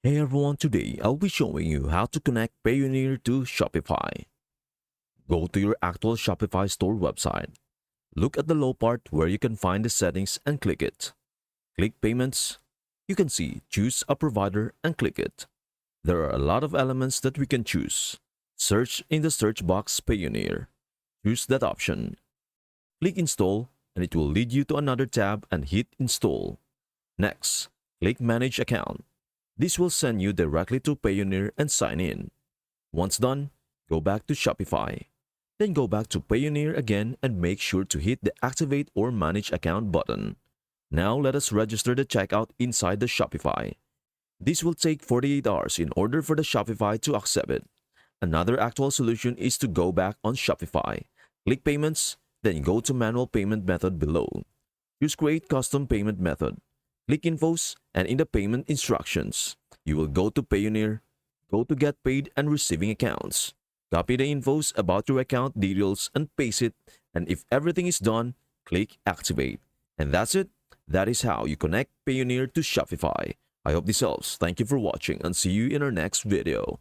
Hey everyone, today I'll be showing you how to connect Payoneer to Shopify. Go to your actual Shopify store website. Look at the low part where you can find the settings and click it. Click Payments. You can see Choose a Provider and click it. There are a lot of elements that we can choose. Search in the search box Payoneer. Choose that option. Click Install and it will lead you to another tab and hit Install. Next, click Manage Account. This will send you directly to Payoneer and sign in. Once done, go back to Shopify. Then go back to Payoneer again and make sure to hit the Activate or Manage Account button. Now let us register the checkout inside the Shopify. This will take 48 hours in order for the Shopify to accept it. Another actual solution is to go back on Shopify. Click Payments, then go to Manual Payment Method below. Choose Create Custom Payment Method. Click Infos, and in the payment instructions, you will go to Payoneer, go to Get Paid and Receiving Accounts. Copy the infos about your account details and paste it, and if everything is done, click Activate. And that's it. That is how you connect Payoneer to Shopify. I hope this helps. Thank you for watching and see you in our next video.